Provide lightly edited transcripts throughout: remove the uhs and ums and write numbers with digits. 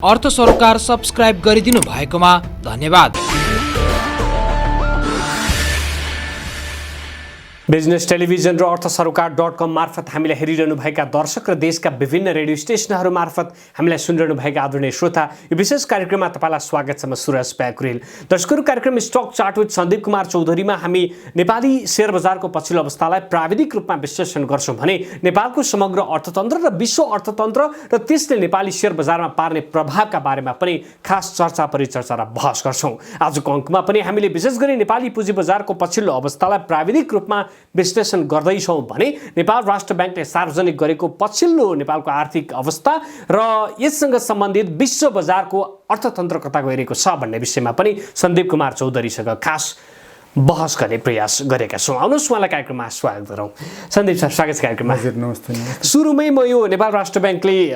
अर्थ सरोकार सब्स्क्राइब गरिदिनु भएकोमा धन्यवाद। बिजनेस टेलिभिजन र अर्थसरोकार.com मार्फत हामीलाई हेरिरहनु भएका दर्शक र देशका विभिन्न रेडियो स्टेसनहरू मार्फत हामीलाई सुनिरहनु भएका आदरणीय श्रोता, यो विशेष कार्यक्रममा तपाईँलाई स्वागत छ। म सुरज प्याकुरेल। दर्शकहरू, कार्यक्रम stock chart with Sandeep Kumar चौधरीमा हामी नेपाली शेयर बजारको पछिल्लो अवस्थालाई प्राविधिक रूपमा विश्लेषण गर्छौँ भने नेपालको समग्र अर्थतन्त्र र विश्व अर्थतन्त्र र त्यसले नेपाली शेयर बजारमा पार्ने प्रभावका बारेमा पनि खास चर्चा परिचर्चा र बहस गर्छौँ। आजको अङ्कमा पनि हामीले विशेष गरी नेपाली पुँजी बजारको पछिल्लो अवस्थालाई प्राविधिक रूपमा विश्लेषण गर्दैछौँ भने नेपाल राष्ट्र ब्याङ्कले सार्वजनिक गरेको पछिल्लो नेपालको आर्थिक अवस्था र यससँग सम्बन्धित विश्व बजारको अर्थतन्त्र कता गइरहेको छ भन्ने विषयमा पनि सन्दीप कुमार चौधरीसँग खास बहस गर्ने प्रयास गरेका छौँ। आउनुहोस् उहाँलाई कार्यक्रममा स्वागत गरौँ। सन्दीप सर, स्वागत छ कार्यक्रममा। नमस्ते। सुरुमै म यो नेपाल राष्ट्र ब्याङ्कले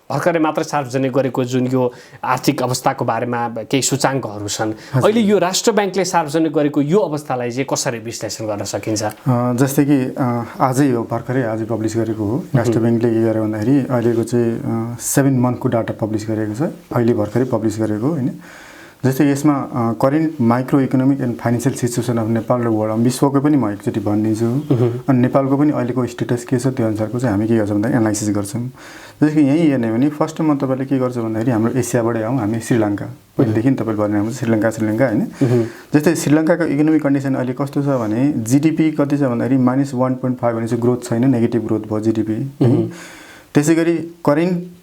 भर्खरै मात्र सार्वजनिक गरेको जुन यो आर्थिक अवस्थाको बारेमा केही सूचाङ्कहरू छन्, अहिले यो राष्ट्र ब्याङ्कले सार्वजनिक गरेको यो अवस्थालाई चाहिँ कसरी विश्लेषण गर्न सकिन्छ? जस्तै कि आजै हो, भर्खरै आज पब्लिस गरेको हो। राष्ट्र ब्याङ्कले के गर्यो भन्दाखेरि अहिलेको चाहिँ 7 मन्थको डाटा पब्लिस गरेको छ, अहिले भर्खरै पब्लिस गरेको होइन। जस्तै यसमा current micro economic and financial situation of Nepal र वर्ल्ड, विश्वको पनि म एकचोटि भनिदिन्छु अनि नेपालको पनि अहिलेको स्टेटस के छ त्यो अनुसारको चाहिँ हामी के गर्छौँ भन्दाखेरि एनालाइसिस गर्छौँ। जस्तै कि यहीँ हेर्ने भने फर्स्टमा तपाईँले के गर्छ भन्दाखेरि हाम्रो एसियाबाटै आउँ, हामी श्रीलङ्का, पहिलेदेखि तपाईँले भन्नुहुन्छ श्रीलङ्का होइन। जस्तै श्रीलङ्काको इकोनोमिक कन्डिसन अहिले कस्तो छ भने जिडिपी कति छ भन्दाखेरि -1.5 भनेपछि ग्रोथ छैन, नेगेटिभ ग्रोथ भयो जिडिपी। त्यसै गरी करेन्ट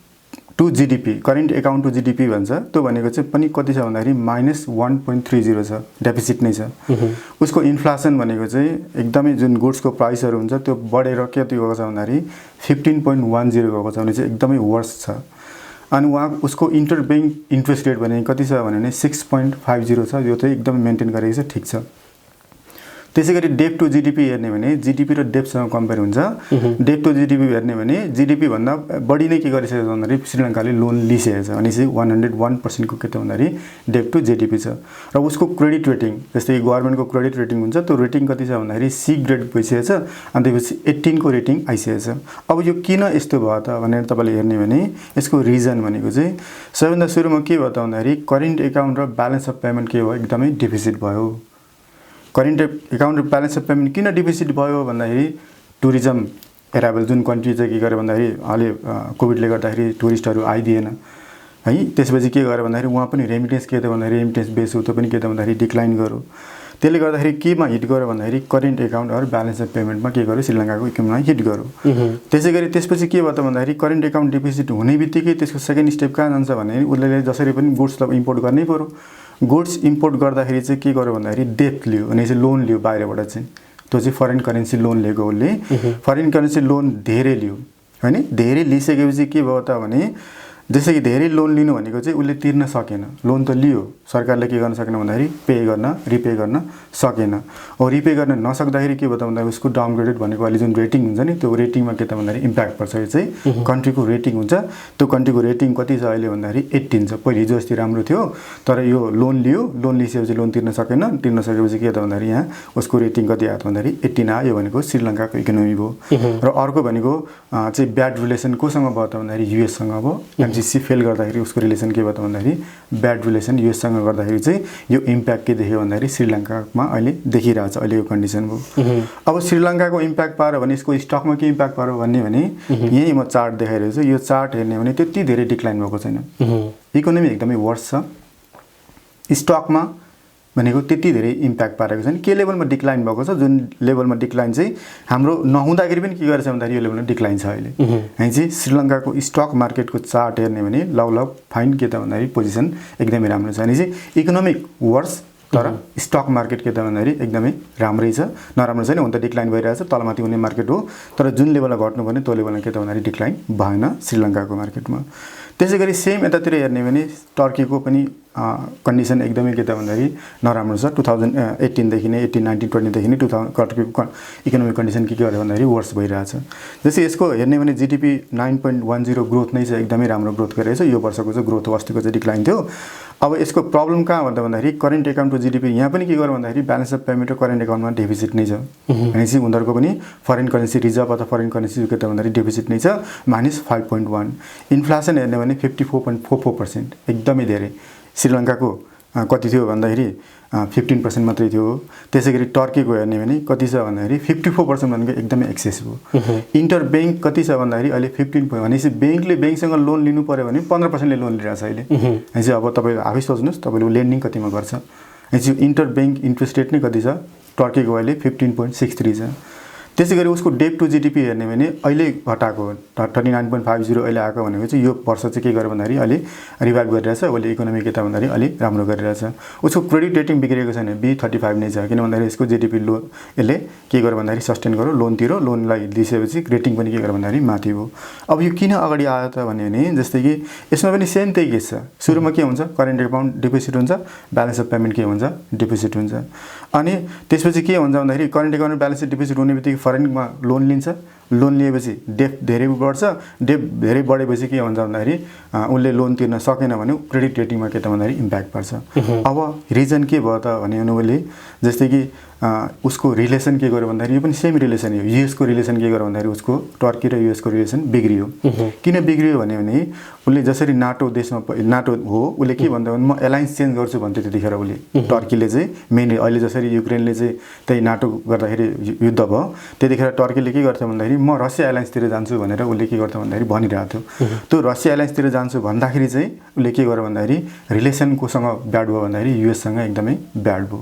एकाउन्ट टु जिडिपी भन्छ, त्यो भनेको चाहिँ पनि कति छ भन्दाखेरि -1.30 छ, डेफिसिट नै छ। उसको इन्फ्लेसन भनेको चाहिँ एकदमै जुन गुड्सको प्राइसहरू हुन्छ त्यो बढेर कति गएको छ भन्दाखेरि 15.10 गएको छ भने चाहिँ एकदमै वर्स छ। अनि उसको इन्टरब्याङ्क इन्ट्रेस्ट रेट भने कति छ भने 6.50 छ, यो चाहिँ एकदमै मेन्टेन गरेको छ, ठिक छ। त्यसै गरी डेप टु जिडिपी हेर्ने भने जिडिपी र डेपसँग कम्पेयर हुन्छ। डेप टु जिडिपी हेर्ने भने जिडिपी भन्दा बढी नै के गरिसकेको छ भन्दाखेरि श्रीलङ्काले लोन लिइसकेको छ अनि चाहिँ 101%को के त भन्दाखेरि डेप टु जिडिपी छ। र उसको क्रेडिट रेटिङ, जस्तै गभर्मेन्टको क्रेडिट रेटिङ हुन्छ, त्यो रेटिङ कति छ भन्दाखेरि सी ग्रेड भइसकेको छ अनि त्यसपछि 18 को रेटिङ आइसकेको छ। अब यो किन यस्तो भयो त भनेर तपाईँले हेर्ने भने यसको रिजन भनेको चाहिँ सबैभन्दा सुरुमा के भयो त भन्दाखेरि करेन्ट एकाउन्ट र ब्यालेन्स अफ पेमेन्ट के भयो, एकदमै डेफिसिट भयो। करेन्ट एकाउन्ट र ब्यालेन्स अफ पेमेन्ट किन डिफिसिट भयो भन्दाखेरि टुरिज्म एराइभल जुन कन्ट्री चाहिँ के गर्यो भन्दाखेरि अहिले कोभिडले गर्दाखेरि टुरिस्टहरू आइदिएन है। त्यसपछि के गर्यो भन्दाखेरि उहाँ पनि रेमिटेन्स के त भन्दाखेरि रेमिटेन्स बेस हो, त्यो पनि के त भन्दाखेरि डिक्लाइन गर्यो। त्यसले गर्दाखेरि केमा हिट गर्यो भन्दाखेरि करेन्ट एकाउन्ट अरू ब्यालेन्स अफ पेमेन्टमा के गर्यो, श्रीलङ्काको इकोनोमीमा हिट गर्यो। त्यसै गरी त्यसपछि के भयो त भन्दाखेरि करेन्ट एकाउन्ट डिफिसिट हुने बित्तिकै त्यसको सेकेन्ड स्टेप कहाँ जान्छ भने उसले जसरी पनि गुड्स इम्पोर्ट गर्नै पर्यो। गुड्स इम्पोर्ट गर्दाखेरि चाहिँ के गर्यो भन्दाखेरि डेप्थ लियो अनि चाहिँ लोन लियो बाहिरबाट चाहिँ, त्यो चाहिँ फरेन करेन्सी लोन लिएको। उसले फरेन करेन्सी लोन धेरै लियो होइन। धेरै लिइसकेपछि के भयो त भने जस्तै कि धेरै लोन लिनु भनेको चाहिँ उसले तिर्न सकेन, लोन त लियो, सरकारले के गर्न सकेन भन्दाखेरि रिपे गर्न सकेन। हो रिपे गर्न नसक्दाखेरि के भयो त भन्दाखेरि उसको डाउनग्रेडेड भनेको अहिले जुन रेटिङ हुन्छ नि, त्यो रेटिङमा के त भन्दाखेरि इम्प्याक्ट पर्छ। यो चाहिँ कन्ट्रीको रेटिङ हुन्छ, त्यो कन्ट्रीको रेटिङ कति छ अहिले भन्दाखेरि 18 छ। पहिले हिजो अस्ति राम्रो थियो, तर यो लोन लिइसकेपछि लोन तिर्न सकेपछि के त भन्दाखेरि यहाँ उसको रेटिङ कति आयो भन्दाखेरि 18 आयो। भनेको श्रीलङ्काको इकोनोमी भयो। र अर्को भनेको चाहिँ ब्याड रिलेसन कोसँग भयो त भन्दाखेरि युएससँग भयो। एमसिसी फेल गर्दाखेरि उसको रिलेसन के भयो त भन्दाखेरि ब्याड रिलेसन युएससँग गर्दाखेरि चाहिँ यो इम्प्याक्ट के देख्यो भन्दाखेरि श्रीलङ्कामा अहिले देखिरहेछ अहिलेको कन्डिसन भयो। अब श्रीलङ्काको इम्प्याक्ट पार्यो भने यसको स्टकमा के इम्प्याक्ट पार्यो भन्ने भने यहीँ म चार्ट देखाइरहेको छु। यो चार्ट हेर्ने भने त्यति धेरै डिक्लाइन भएको छैन, इकोनोमी एकदमै वर्स छ। स्टकमा भनेको त्यति धेरै इम्प्याक्ट पारेको छैन। के लेभलमा डिक्लाइन भएको छ, जुन लेभलमा डिक्लाइन चाहिँ हाम्रो नहुँदाखेरि पनि के गरेछ भन्दाखेरि यो लेभलमा डिक्लाइन छ अहिले। हामी चाहिँ श्रीलङ्काको स्टक मार्केटको चार्ट हेर्ने भने लगभग फाइन के त भन्दाखेरि पोजिसन एकदमै राम्रो छ। अनि चाहिँ इकोनोमिक वर्स, तर स्टक मार्केट के त भन्दाखेरि एकदमै राम्रै छ, नराम्रो छैन। हुन त डिक्लाइन भइरहेछ, तलमाथि हुने मार्केट हो, तर जुन लेभलमा घट्नुपर्ने त्यो लेभलमा के त भन्दाखेरि डिक्लाइन भएन श्रीलङ्काको मार्केटमा। त्यसै गरी सेम यतातिर हेर्ने भने टर्कीको पनि कन्डिसन एकदमै के त भन्दाखेरि नराम्रो छ। 2018 देखि नै 18, 19, 20 देखि नै टर्कीको इकोनोमिक कन्डिसन के गर्यो भन्दाखेरि वर्स भइरहेछ। जस्तै यसको हेर्ने भने जिडिपी 9.10 ग्रोथ नै छ, एकदमै राम्रो ग्रोथ गरिरहेछ। यो वर्षको चाहिँ ग्रोथ अस्तिको चाहिँ डिक्लाइन थियो। अब यसको प्रब्लम कहाँ भन्दाखेरि करेन्ट एकाउन्ट टु जिडिपी यहाँ पनि के गर्यो भन्दाखेरि ब्यालेन्स अफ पेमेन्ट र करेन्ट एकाउन्टमा डेफिसिट नै छ भनेपछि उनीहरूको पनि फरेन करेन्सी रिजर्भ अथवा फरेन करेन्सी के त भन्दाखेरि डेफिसिट नै छ -5.1। इन्फ्लेसन हेर्ने भने 54.44%, एकदमै धेरै। श्रीलङ्काको कति थियो भन्दाखेरि 15% मात्रै थियो। त्यसै गरी टर्कीको हेर्ने भने कति छ भन्दाखेरि 54% भनेको एकदमै एक्सेस हो। इन्टर ब्याङ्क कति छ भन्दाखेरि अहिले 15 भनेपछि ब्याङ्कले ब्याङ्कसँग लोन लिनु पऱ्यो भने 15%ले लोन लिइरहेको छ अहिले। भनेपछि अब तपाईँ आफै सोच्नुहोस् तपाईँले लेन्डिङ कतिमा गर्छ। भनेपछि इन्टर ब्याङ्क इन्ट्रेस्ट रेट नै कति छ टर्कीको अहिले 15.63 छ। त्यसै गरी उसको डेट टु जिडिपी हेर्ने भने अहिले घटाएको 39.50 अहिले आएको भनेको चाहिँ यो वर्ष चाहिँ के गर्यो भन्दाखेरि अहिले रिभाइभ गरिरहेछ। उसले इकोनोमी के त भन्दाखेरि अलिक राम्रो गरिरहेछ। उसको क्रेडिट रेटिङ बिग्रेको छैन, B35 नै छ। किन भन्दाखेरि यसको जिडिपी लो यसले के गर्यो भन्दाखेरि सस्टेन गर्यो, लोन तिर्यो, लोनलाई दिइसकेपछि रेटिङ पनि के गर्यो भन्दाखेरि माथि हो। अब यो किन अगाडि आयो त भन्यो भने जस्तै कि यसमा पनि सेम त्यही केस छ। सुरुमा के हुन्छ करेन्ट एकाउन्ट डिपोजिट हुन्छ, ब्यालेन्स अफ पेमेन्ट के हुन्छ डिपोजिट हुन्छ। अनि त्यसपछि के हुन्छ भन्दाखेरि करेन्ट एकाउन्ट ब्यालेन्स डिपोजिट हुने बित्तिकै फरेनमा लोन लिन्छ, लोन लिएपछि डेट धेरै बढ्छ, डेट धेरै बढेपछि के हुन्छ भन्दाखेरि उसले लोन तिर्न सकेन भने क्रेडिट रेटिङमा के त भन्दाखेरि इम्प्याक्ट पर्छ। अब रिजन के भयो त भने उसले जस्तै कि उसको रिलेसन के गर्यो भन्दाखेरि यो पनि सेम रिलेसन हो। युएसको रिलेसन के गर्यो भन्दाखेरि उसको टर्की र युएसको रिलेसन बिग्रियो। किन बिग्रियो भने उसले जसरी नाटो देशमा नाटो हो उसले के भन्दा म एलायन्स चेन्ज गर्छु भन्थ्यो त्यतिखेर उसले। टर्कीले चाहिँ मेन अहिले जसरी युक्रेनले चाहिँ त्यही नाटो गर्दाखेरि युद्ध भयो त्यतिखेर टर्कीले के गर्थ्यो भन्दाखेरि म रसिया एलायन्सतिर जान्छु भनेर उसले के गर्थ्यो भन्दाखेरि भनिरहेको थियो। त्यो रसिया एलायन्सतिर जान्छु भन्दाखेरि चाहिँ उसले के गर्यो भन्दाखेरि रिलेसन कोसँग ब्याड भयो भन्दाखेरि युएससँग एकदमै ब्याड भयो।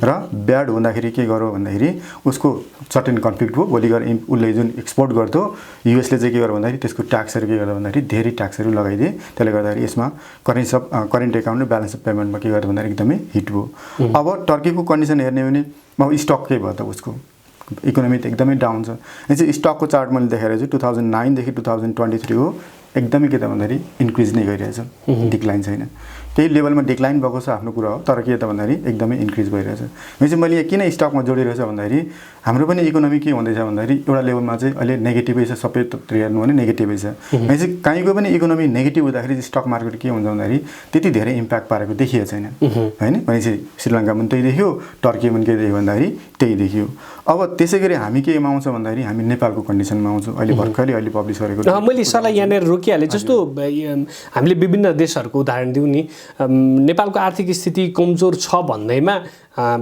र ब्याड हुँदाखेरि के गर्यो भन्दाखेरि उसको सर्टेन कन्फ्लिक्ट भयो। भोलि गएर उसले जुन एक्सपोर्ट गर्थ्यो युएसले चाहिँ के गर्यो भन्दाखेरि त्यसको ट्याक्सहरू के गर्यो भन्दाखेरि धेरै ट्याक्सहरू लगाइदिए। त्यसले गर्दाखेरि यसमा करेन्ट एकाउन्ट र ब्यालेन्स अफ पेमेन्टमा के गर्यो भन्दाखेरि एकदमै हिट भयो। अब टर्कीको कन्डिसन हेर्ने भने अब स्टक के भयो त उसको इकोनोमी त एकदमै डाउन छ। चाहिँ स्टकको चार्ट मैले देखाएर चाहिँ 2009 देखि 2023 हो एकदमै के त भन्दाखेरि इन्क्रिज नै गरिरहेछ, डिक्लाइन छैन। त्यही लेभलमा डिक्लाइन भएको छ आफ्नो कुरा हो, तर के त भन्दाखेरि एकदमै इन्क्रिज भइरहेछ। भनेपछि मैले यहाँ किन स्टकमा जोडिरहेछ भन्दाखेरि हाम्रो पनि इकोनोमी के हुँदैछ भन्दाखेरि एउटा लेभलमा चाहिँ अहिले नेगेटिभै छ, सबै हेर्नु भने नेगेटिभै छ। भनेपछि कहीँको पनि इकोनोमी नेगेटिभ हुँदाखेरि स्टक मार्केट के हुन्छ भन्दाखेरि त्यति धेरै इम्प्याक्ट पारेको देखिएको छैन होइन। भनेपछि श्रीलङ्का पनि त्यही देखियो, टर्की पनि के देखियो भन्दाखेरि त्यही देखियो। अब त्यसै गरी हामी केमा आउँछ भन्दाखेरि हामी नेपालको कन्डिसनमा आउँछौँ। अहिले भर्खरै अहिले पब्लिस गरेको मैले सल्लाह यहाँनिर रोकिहालेँ। जस्तो हामीले विभिन्न देशहरूको उदाहरण दिउँ नि, नेपालको आर्थिक स्थिति कमजोर छ भन्दैमा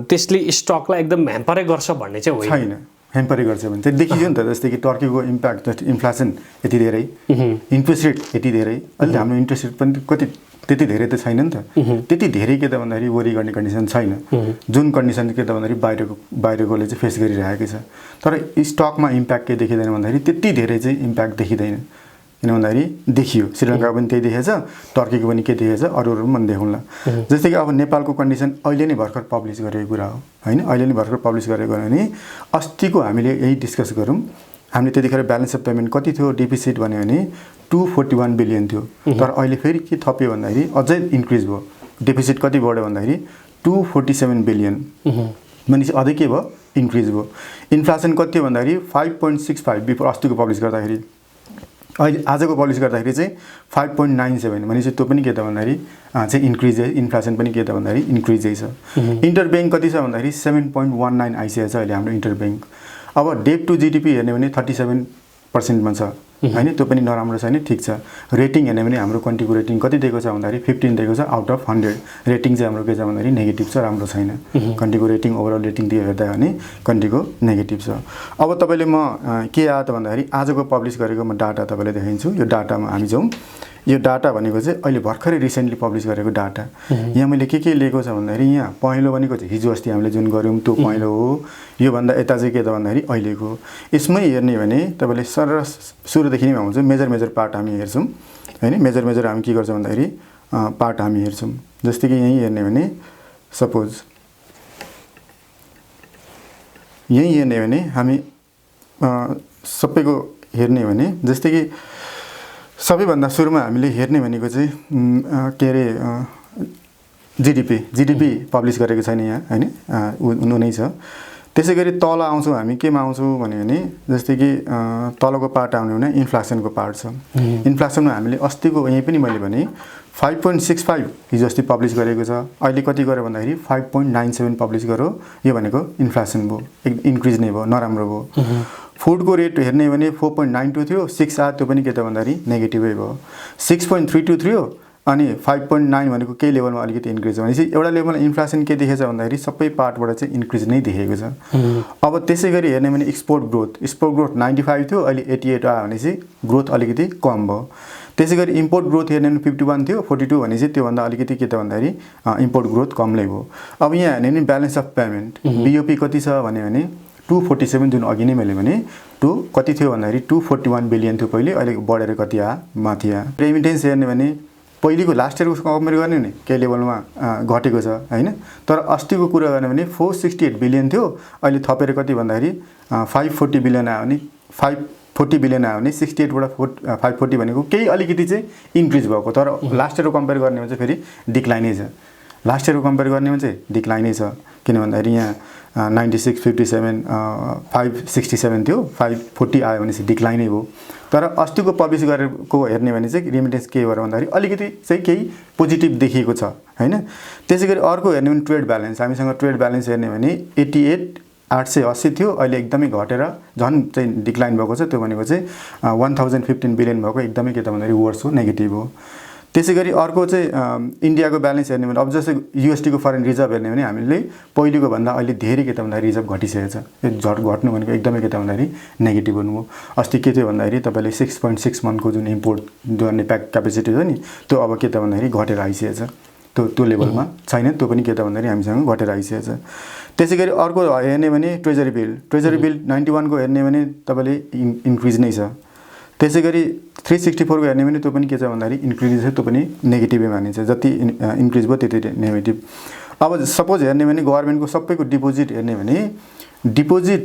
त्यसले स्टकलाई एकदम ह्याम्परै गर्छ भन्ने चाहिँ होइन। ह्याम्परै गर्छ भने चाहिँ देखियो नि त। जस्तै कि टर्कीको इम्प्याक्ट इन्फ्लेसन यति धेरै, इन्ट्रेस्ट रेट यति धेरै, अहिले हाम्रो इन्ट्रेस्ट रेट पनि कति त्यति धेरै त छैन नि त। त्यति धेरै के त भन्दाखेरि वरि गर्ने कन्डिसन छैन। जुन कन्डिसन के त भन्दाखेरि बाहिरकोले चाहिँ फेस गरिरहेकै छ। तर स्टकमा इम्प्याक्ट के देखिँदैन भन्दाखेरि त्यति धेरै चाहिँ इम्प्याक्ट देखिँदैन। किन भन्दाखेरि देखियो श्रीलङ्का पनि त्यही देखेछ, टर्कीको पनि के देखेछ, अरूहरू पनि देखाउँला। जस्तै कि अब नेपालको कन्डिसन अहिले नै भर्खर पब्लिस गरेको कुरा हो होइन। अहिले नै भर्खर पब्लिस गरेको भने अस्तिको हामीले यही डिस्कस गरौँ। हामीले त्यतिखेर ब्यालेन्स अफ पेमेन्ट कति थियो डेफिसिट भन्यो भने 241 बिलियन थियो। तर अहिले फेरि के थप्यो भन्दाखेरि अझै इन्क्रिज भयो। डेफिसिट कति बढ्यो भन्दाखेरि 247 बिलियन। भनेपछि अझै के भयो इन्क्रिज भयो। इन्फ्लेसन कति थियो भन्दाखेरि 5.65 अस्तिको पब्लिस गर्दाखेरि। अहिले आजको पब्लिस गर्दाखेरि चाहिँ 5.97। भनेपछि त्यो पनि के त भन्दाखेरि चाहिँ इन्क्रिजै, इन्फ्लेसन पनि के त भन्दाखेरि इन्क्रिजै छ। इन्टर ब्याङ्क कति छ भन्दाखेरि 7.19 आइसकेको छ अहिले हाम्रो इन्टर ब्याङ्क। अब डेट टु जिडिपी हेर्ने भने 37%मा छ होइन, त्यो पनि नराम्रो छैन, ठिक छ। रेटिङ हेर्ने भने हाम्रो कन्ट्रीको रेटिङ कति दिएको छ भन्दाखेरि 15 दिएको छ आउट अफ 100। रेटिङ चाहिँ हाम्रो के छ भन्दाखेरि नेगेटिभ छ, राम्रो छैन। कन्ट्रीको रेटिङ ओभरअल रेटिङ दियो हेर्दा भने कन्ट्रीको नेगेटिभ छ। अब तपाईँले म के आयो त भन्दाखेरि आजको पब्लिस गरेको म डाटा तपाईँलाई देखाइन्छु। यो डाटामा हामी जाउँ। यो डाटा भनेको चाहिँ अहिले भर्खरै रिसेन्टली पब्लिस गरेको डाटा। यहाँ मैले के लिएको छ भन्दाखेरि यहाँ पहेँलो भनेको चाहिँ हिजो अस्ति हामीले जुन गऱ्यौँ त्यो पहेँलो हो। योभन्दा यता चाहिँ के त भन्दाखेरि अहिलेको। यसमै हेर्ने भने तपाईँले सुरुदेखि नै आउँछ मेजर पार्ट हामी हेर्छौँ होइन। मेजर हामी के गर्छौँ भन्दाखेरि पार्ट हामी हेर्छौँ। जस्तै कि यहीँ हेर्ने भने सपोज यहीँ हेर्ने भने हामी सबैको हेर्ने भने जस्तै कि सबैभन्दा सुरुमा हामीले हेर्ने भनेको चाहिँ के अरे जिडिपी पब्लिस गरेको छैन यहाँ होइन, हुनु नै छ। त्यसै गरी तल आउँछौँ हामी केमा आउँछौँ भने जस्तै कि तलको पार्ट आउने भने इन्फ्लेसनको पार्ट छ। इन्फ्लेसनमा हामीले अस्तिको यहीँ पनि मैले भने 5.65 हिजो अस्ति पब्लिस गरेको छ। अहिले कति गर्यो भन्दाखेरि 5.97 पब्लिस गर्यो। यो भनेको इन्फ्लेसन भयो, इन्क्रिज नै भयो, नराम्रो भयो। फुडको रेट हेर्ने भने 4.92 थियो, 6 आयो, त्यो पनि के त भन्दाखेरि नेगेटिभै भयो। 6.32 थियो अनि 5.9 भनेको केही लेभलमा अलिकति इन्क्रिज हो भनेपछि एउटा लेभलमा इन्फ्लेसन के देखेछ भन्दाखेरि सबै पार्टबाट चाहिँ इन्क्रिज नै देखेको छ। अब त्यसै गरी हेर्ने भने एक्सपोर्ट ग्रोथ 95 थियो, अहिले 88 आयो भनेपछि ग्रोथ अलिकति कम भयो। त्यसै गरी इम्पोर्ट ग्रोथ हेर्ने भने 51 थियो, 42 भनेपछि त्योभन्दा अलिकति के त भन्दाखेरि इम्पोर्ट ग्रोथ कमलै भयो। अब यहाँ हेर्ने भने ब्यालेन्स अफ पेमेन्ट बिओपी कति छ भने 247 जुन अघि नै मैले भने कति थियो भन्दाखेरि 241 बिलियन थियो पहिले, अहिले बढेर कति आयो माथि आयो। रेमिटेन्स हेर्ने भने पहिलेको लास्ट इयरको कम्पेयर गर्ने भने केही लेभलमा घटेको छ हैन, तर अस्तिको कुरा गर्ने भने 468 बिलियन थियो, अहिले थपेर कति भन्दाखेरि 540 बिलियन आयो भने 540 बिलियन आयो भने 68 बाट 540 भनेको केही अलिकति चाहिँ इन्क्रिज भएको, तर लास्ट इयरको कम्पेयर गर्ने भने चाहिँ फेरि डिक्लाइनै छ। लास्ट इयरको कम्पेयर गर्ने भने चाहिँ डिक्लाइनै छ, किन भन्दाखेरि यहाँ 96, 57, 567 थियो, 540 आयो भने चाहिँ डिक्लाइनै हो। तर अस्तिको पब्लिस गरेको हेर्ने भने चाहिँ रेमिटेन्स के भयो भन्दाखेरि अलिकति चाहिँ केही पोजिटिभ देखिएको छ हैन। त्यसै गरी अर्को हेर्ने भने ट्रेड ब्यालेन्स, हामीसँग ट्रेड ब्यालेन्स हेर्ने भने 88,880 थियो, अहिले एकदमै घटेर झन् चाहिँ डिक्लाइन भएको छ। त्यो भनेको चाहिँ 1015 बिलियन भएको, एकदमै के त भन्दाखेरि वर्स हो, नेगेटिभ हो। त्यसै गरी अर्को चाहिँ इन्डियाको ब्यालेन्स हेर्ने भने अब जस्तै युएसडीको फरेन रिजर्भ हेर्ने भने हामीले पहिलेको भन्दा अहिले धेरै के त भन्दाखेरि रिजर्भ घटिसकेको छ। यो घट्नु भनेको एकदमै के त भन्दाखेरि नेगेटिभ हुनु हो। अस्ति के थियो भन्दाखेरि तपाईँले 6.6 मन्थको जुन इम्पोर्ट गर्ने क्यापेसिटी छ नि, त्यो अब के त भन्दाखेरि घटेर आइसकेको छ, त्यो लेभलमा छैन, त्यो पनि के त भन्दाखेरि हामीसँग घटेर आइसकेको छ। त्यसै गरी अर्को हेर्ने भने ट्रेजरी बिल 91 को हेर्ने भने तपाईँले इन्क्रिज नै छ। त्यसै गरी 364 को हेर्ने भने त्यो पनि के छ भन्दाखेरि इन्क्रिज छ, त्यो पनि नेगेटिभै मानिन्छ, जति इन्क्रिज भयो त्यति नेगेटिभ। अब सपोज हेर्ने भने गभर्नमेन्टको सबैको डिपोजिट हेर्ने भने डिपोजिट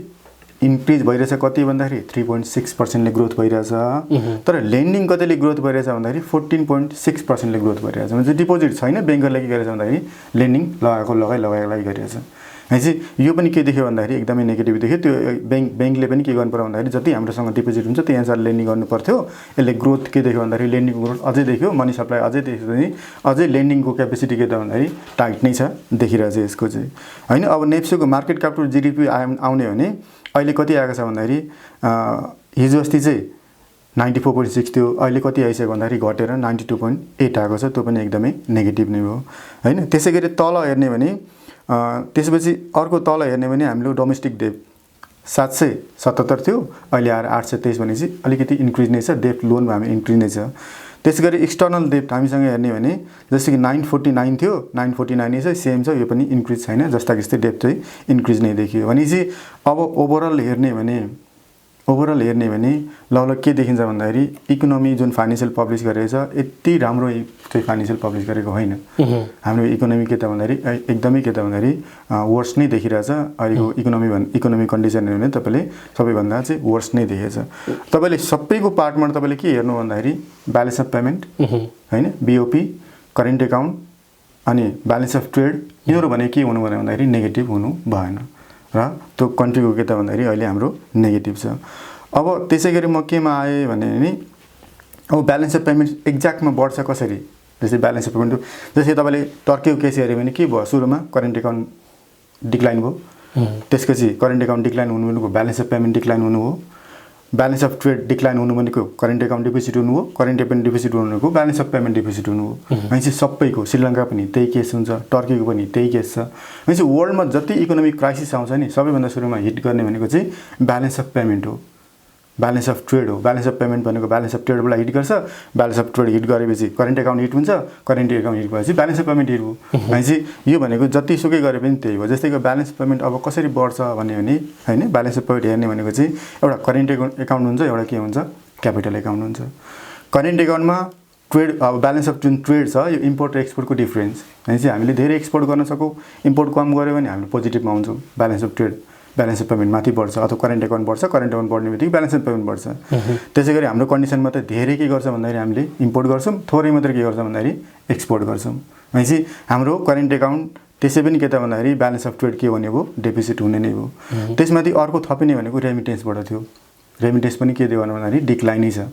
इन्क्रिज भइरहेछ कति भन्दाखेरि 3.6% ग्रोथ भइरहेछ, तर लेन्डिङ कतिले ग्रोथ भइरहेछ भन्दाखेरि 14.6% ग्रोथ भइरहेछ। भने डिपोजिट छैन, ब्याङ्करले के गरेछ भन्दाखेरि लेन्डिङ लगाएकै गरिरहेछ। भनेपछि यो पनि के देख्यो भन्दाखेरि एकदमै नेगेटिभ देख्यो। त्यो ब्याङ्कले पनि के गर्नु पर्यो भन्दाखेरि जति हाम्रोसँग डिपोजिट हुन्छ त्यही अनुसार लेन्डिङ गर्नु पर्थ्यो। यसले ग्रोथ के देख्यो भन्दाखेरि लेन्डिङको ग्रोथ अझै देख्यो, मनी सप्लाई अझै देख्यो भने अझै लेन्डिङको क्यापेसिटी के त भन्दाखेरि टाइट नै छ देखिरहेछ यसको चाहिँ हैन। अब नेप्सेको मार्केट क्यापिटल जिडिपी आउने भने अहिले कति आएको छ भन्दाखेरि हिजो अस्ति चाहिँ 94.6 थियो, अहिले कति आइसक्यो भन्दाखेरि घटेर 92.8 आएको छ, त्यो पनि एकदमै नेगेटिभ नै हो हैन। त्यसै गरी तल हेर्ने भने त्यसपछि अर्को तल हेर्ने भने हामीले डोमेस्टिक डेट 777 थियो, अहिले आएर 823 भनेपछि अलिकति इन्क्रिज नै छ, डेट लोनमा हामी इन्क्रिज नै छ। त्यसै गरी एक्सटर्नल डेट हामीसँग हेर्ने भने जस्तै कि 949 थियो, 949 नै छ, सेम छ, यो पनि इन्क्रिज छैन, जस्ता कि त्यस्तै डेट चाहिँ इन्क्रिज नै देखियो। भनेपछि अब ओभरअल हेर्ने भने ल के देखिन्छ भन्दाखेरि इकोनोमी जुन फाइनेन्सियल पब्लिस गरेको छ यति राम्रो चाहिँ फाइनेन्सियल पब्लिस गरेको होइन। हाम्रो इकोनोमी के त भन्दाखेरि एकदमै के त भन्दाखेरि वर्स नै देखिरहेछ। अहिलेको इकोनोमी कन्डिसन हेर्नु भने तपाईँले सबैभन्दा चाहिँ वर्स नै देखेछ। तपाईँले सबैको पार्टमा तपाईँले के हेर्नु भन्दाखेरि ब्यालेन्स अफ पेमेन्ट हैन, बिओपी, करेन्ट एकाउन्ट अनि ब्यालेन्स अफ ट्रेड, यिनीहरू भने के हुनु भन्दाखेरि नेगेटिभ हुनु भएन र त्यो कन्ट्रीको के त भन्दाखेरि अहिले हाम्रो नेगेटिभ छ। अब त्यसै गरी म केमा आएँ भने नि अब ब्यालेन्स अफ पेमेन्ट एक्ज्याक्टमा बढ्छ कसरी, जस्तै ब्यालेन्स अफ पेमेन्ट जस्तै तपाईँले टर्कीको केस हेऱ्यो भने के भयो, सुरुमा करेन्ट एकाउन्ट डिक्लाइन भयो, त्यसपछि करेन्ट एकाउन्ट डिक्लाइन हुनु भनेको ब्यालेन्स अफ पेमेन्ट डिक्लाइन हुनु हो, ब्यालेन्स अफ ट्रेड डिक्लाइन हुनु भनेको करेन्ट एकाउन्ट डिपोजिट हुनु हो, करेन्ट एकाउन्ट डिपोजिट हुनु भनेको ब्यालेन्स अफ पेमेन्ट डिपोजिट हुनु हो। भनेपछि सबैको श्रीलङ्का पनि त्यही केस हुन्छ, टर्कीको पनि त्यही केस छ। भनेपछि वर्ल्डमा जति इकोनोमिक क्राइसिस आउँछ नि सबैभन्दा सुरुमा हिट गर्ने भनेको चाहिँ ब्यालेन्स अफ पेमेन्ट हो, ब्यालेन्स अफ ट्रेड हो। ब्यालेन्स अफ पेमेन्ट भनेको ब्यालेन्स अफ ट्रेडबाट हिट गर्छ, ब्यालेन्स अफ ट्रेड हिट गरेपछि करेन्ट एकाउन्ट हिट हुन्छ, करेन्ट एकाउन्ट हिट भएपछि ब्यालेन्स अफ पेमेन्ट हिट हो। भनेपछि यो भनेको जतिसुकै गरे पनि त्यही हो। जस्तै कि ब्यालेन्स पेमेन्ट अब कसरी बढ्छ भन्यो भने हैन, ब्यालेन्स अफ पेमेन्ट हेर्ने भनेको चाहिँ एउटा करेन्ट एकाउन्ट हुन्छ, एउटा के हुन्छ क्यापिटल एकाउन्ट हुन्छ। करेन्ट एकाउन्टमा ट्रेड अब ब्यालेन्स अफ जुन ट्रेड छ यो इम्पोर्ट र एक्सपोर्टको डिफरेन्स, भनेपछि हामीले धेरै एक्सपोर्ट गर्न सकौँ, इम्पोर्ट कम गऱ्यो भने हामीले पोजिटिभमा आउँछौँ, balance of trade balance of payment माथि बढ्छ अथवा करेन्ट एकाउन्ट बढ्छ, करेन्ट एकाउन्ट बढ्ने बित्तिकै ब्यालेन्स अफ पेमेन्ट बढ्छ। त्यसै गरी हाम्रो कन्डिसनमा त धेरै के गर्छ भन्दाखेरि हामीले इम्पोर्ट गर्छौँ, थोरै मात्रै के गर्छ भन्दाखेरि एक्सपोर्ट गर्छौँ। भनेपछि हाम्रो करेन्ट एकाउन्ट त्यसै पनि के त भन्दाखेरि ब्यालेन्स अफ ट्रेड के भनेको डेफिसिट हुने नै हो। त्यसमाथि अर्को थपिने भनेको रेमिटेन्सबाट थियो, रेमिटेन्स पनि के दियो भन्दाखेरि डिक्लाइनै छ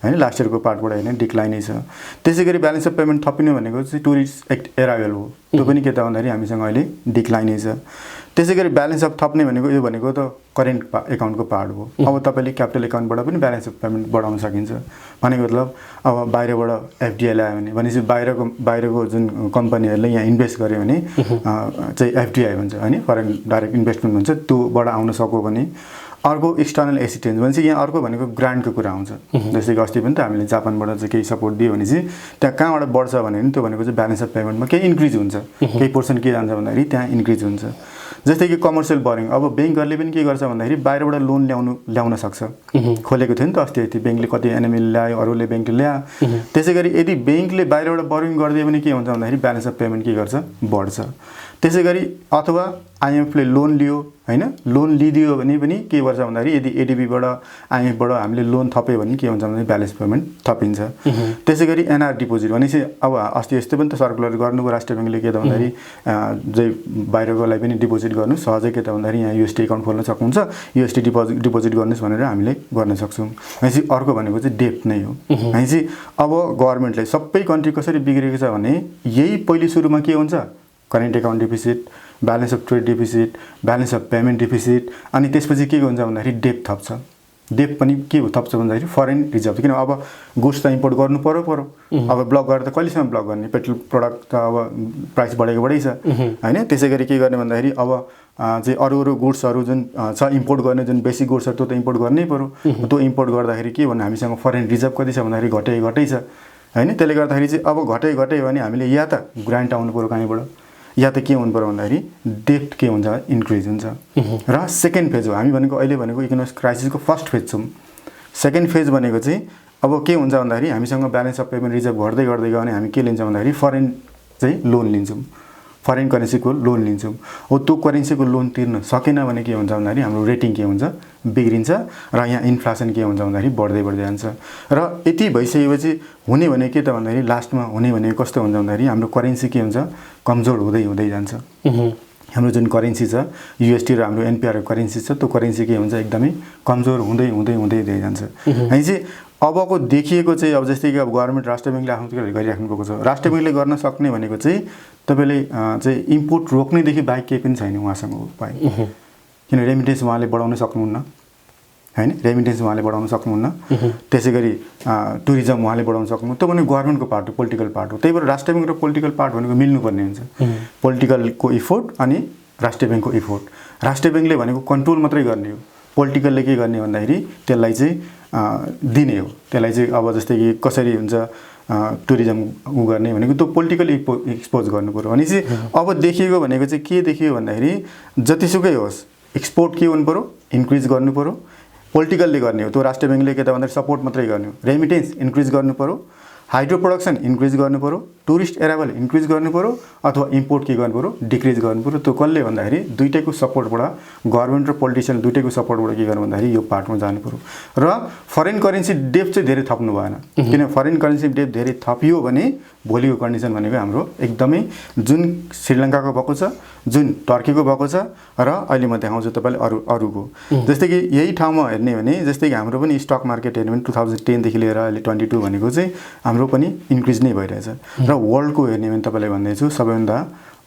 हैन लास्ट इयरको पार्टबाट हैन डिक्लाइनै छ। त्यसै गरी ब्यालेन्स अफ पेमेन्ट थपिने भनेको चाहिँ टुरिस्ट एराइभल हो, त्यो पनि के त भन्दाखेरि हामीसँग अहिले डिक्लाइनै छ। त्यसै गरी ब्यालेन्स अफ थप्ने भनेको यो भनेको त करेन्ट एकाउन्टको पार्ट हो। अब तपाईँले क्यापिटल एकाउन्टबाट पनि ब्यालेन्स अफ पेमेन्ट बढाउन सकिन्छ। भनेको मतलब अब बाहिरबाट एफडिआई ल्यायो भने भनेपछि बाहिरको जुन कम्पनीहरूले यहाँ इन्भेस्ट गर्यो भने चाहिँ एफडिआई भन्छ हैन, फरेन डाइरेक्ट इन्भेस्टमेन्ट भन्छ, त्योबाट आउन सक्यो भने। अर्को एक्सटर्नल एसिस्टेन्स भनेपछि यहाँ अर्को भनेको ग्रान्टको कुरा आउँछ। जस्तै कि अस्ति पनि त हामीले जापानबाट चाहिँ केही सपोर्ट दियो भने चाहिँ त्यहाँ कहाँबाट बढ्छ भने त्यो भनेको चाहिँ ब्यालेन्स अफ पेमेन्टमा केही इन्क्रिज हुन्छ, केही पोर्सन के जान्छ भन्दाखेरि त्यहाँ इन्क्रिज हुन्छ। जस्तै कि कमर्सियल बोरिङ, अब ब्याङ्कहरूले पनि के गर्छ भन्दाखेरि बाहिरबाट लोन ल्याउन सक्छ। खोलेको थियो नि त अस्ति ब्याङ्कले कति एनएमएल ल्यायो, अरूले ब्याङ्कले ल्यायो। त्यसै गरी यदि ब्याङ्कले बाहिरबाट बोरिङ गरिदियो भने के हुन्छ भन्दाखेरि ब्यालेन्स अफ पेमेन्ट के गर्छ, बढ्छ। त्यसै गरी अथवा आइएमएफले लोन लियो हैन, लोन लिदियो भने पनि के गर्छ भन्दाखेरि यदि एडिबीबाट आइएमएफबाट हामीले लोन थप्यो भने के हुन्छ भन्दाखेरि ब्यालेन्स पेमेन्ट थपिन्छ। त्यसै गरी एनआर डिपोजिट भनेपछि अब अस्ति यस्तो पनि त सर्कुलर गर्नुभयो राष्ट्र ब्याङ्कले के त भन्दाखेरि चाहिँ बाहिरकोलाई पनि डिपोजिट गर्नु सहजै के त भन्दाखेरि यहाँ युएसडी एकाउन्ट खोल्न सक्नुहुन्छ, युएसडी डिपोजिट गर्नुहोस् भनेर हामीले गर्न सक्छौँ। भनेपछि अर्को भनेको चाहिँ डेप्ट नै हो। भनेपछि अब गभर्मेन्टले सबै कन्ट्री कसरी बिग्रेको छ भने यही पहिले सुरुमा के हुन्छ, current account deficit, balance of trade deficit, balance of payment deficit, अनि त्यसपछि के हुन्छ भन्दाखेरि डेप्ट थप्छ। डेप्ट पनि के थप्छ भन्दाखेरि फरेन रिजर्भ, किन अब गुड्स त इम्पोर्ट गर्नु पर्यो। अब ब्लक गरेर त कहिलेसम्म ब्लक गर्ने, पेट्रोल प्रडक्ट त अब प्राइस बढेको बढै छ हैन। त्यसै गरी के गर्ने भन्दाखेरि अब चाहिँ अरू गुड्सहरू जुन छ इम्पोर्ट गर्ने, जुन बेसिक गुड्सहरू त्यो त इम्पोर्ट गर्नै पर्यो। त्यो इम्पोर्ट गर्दाखेरि के भन्नु हामीसँग फरेन रिजर्भ कति छ भन्दाखेरि घटै छ हैन। त्यसले गर्दाखेरि चाहिँ अब घटै भने हामीले या त ग्रान्ट आउनु पर्यो कहीँबाट, या त के हुनु पर्यो भन्दाखेरि डेप्ट के हुन्छ इन्क्रिज हुन्छ। र सेकेन्ड फेज हो, हामी भनेको अहिले भनेको इकोनोमिक क्राइसिसको फर्स्ट फेज छौँ। सेकेन्ड फेज भनेको चाहिँ अब के हुन्छ भन्दाखेरि हामीसँग ब्यालेन्स अफ पेमेन्ट रिजर्भ घट्दै गयो भने हामी के लिन्छौँ भन्दाखेरि फरेन चाहिँ लोन लिन्छौँ, फरेन करेन्सीको लोन लिन्छौँ। हो त्यो करेन्सीको लोन तिर्न सकेन भने के हुन्छ भन्दाखेरि हाम्रो रेटिङ के हुन्छ, बिग्रिन्छ र यहाँ इन्फ्लेसन के हुन्छ भन्दाखेरि बढ्दै जान्छ। र यति भइसकेपछि हुने भने के त भन्दाखेरि लास्टमा हुने भने कस्तो हुन्छ भन्दाखेरि हाम्रो करेन्सी के हुन्छ, कमजोर हुँदै जान्छ। हाम्रो जुन करेन्सी छ युएसडी र हाम्रो एनपिआर करेन्सी छ, त्यो करेन्सी के हुन्छ एकदमै कमजोर हुँदै जान्छ। अनि चाहिँ अबको देखिएको चाहिँ अब जस्तै कि अब गभर्मेन्ट राष्ट्र ब्याङ्कले आफ्नो गरिराख्नु भएको छ। राष्ट्र ब्याङ्कले गर्न सक्ने भनेको चाहिँ तपाईँले चाहिँ इम्पोर्ट रोक्नेदेखि बाहेक केही पनि छैन उहाँसँग उपाय, किन रेमिटेन्स उहाँले बढाउन सक्नुहुन्न हैन, रेमिटेन्स उहाँले बढाउन सक्नुहुन्न। त्यसै गरी टुरिज्म उहाँले बढाउन सक्नुहुन्न। त्यो भने गभर्मेन्टको पार्ट हो, पोलिटिकल पार्ट हो। त्यही भएर राष्ट्र ब्याङ्क र पोलिटिकल पार्ट भनेको मिल्नुपर्ने हुन्छ। पोलिटिकलको इफोर्ट अनि राष्ट्र ब्याङ्कको इफोर्ट। राष्ट्र ब्याङ्कले भनेको कन्ट्रोल मात्रै गर्ने हो, पोलिटिकलले के गर्ने भन्दाखेरि त्यसलाई चाहिँ दिने हो। त्यसलाई चाहिँ अब जस्तै कि कसरी हुन्छ टुरिज्म गर्ने भनेको त्यो पोलिटिकल एक्सपोज गर्नु पर्यो। भनेपछि अब देखिएको भनेको चाहिँ के देखियो भन्दाखेरि जतिसुकै होस् एक्सपोर्ट के हुनु पर्यो, इन्क्रिज गर्नु पर्यो। पोलिटिकलले गर्ने हो, त्यो राष्ट्र ब्याङ्कले के त भन्दाखेरि सपोर्ट मात्रै गर्ने हो। रेमिटेन्स इन्क्रिज गर्नु पर्यो, हाइड्रो प्रोडक्सन इन्क्रिज गर्नु पर्यो, टुरिस्ट एराइभल इन्क्रिज गर्नु पर्यो, अथवा इम्पोर्ट के गर्नु पर्यो, डिक्रिज गर्नु पर्यो। त्यो कसले भन्दाखेरि दुईटैको सपोर्टबाट, गभर्मेन्ट र पोलिटिसियन दुईटैको सपोर्टबाट के गर्नु भन्दाखेरि यो पार्टमा जानु पर्यो। र फरेन करेन्सी डेप्थ चाहिँ धेरै थप्नु भएन, किन फरेन करेन्सी डेप्थ धेरै थपियो भने भोलिको कन्डिसन भनेको हाम्रो एकदमै जुन श्रीलङ्काको भएको छ, जुन टर्कीको भएको छ, र अहिले म देखाउँछु तपाईँले अरूको। जस्तै कि यही ठाउँमा हेर्ने भने जस्तै कि हाम्रो पनि स्टक मार्केट हेर्ने भने 2010 देखि लिएर अहिले 22 भनेको चाहिँ हाम्रो पनि इन्क्रिज नै भइरहेछ। र वर्ल्डको हेर्ने भने तपाईँलाई भन्दैछु सबैभन्दा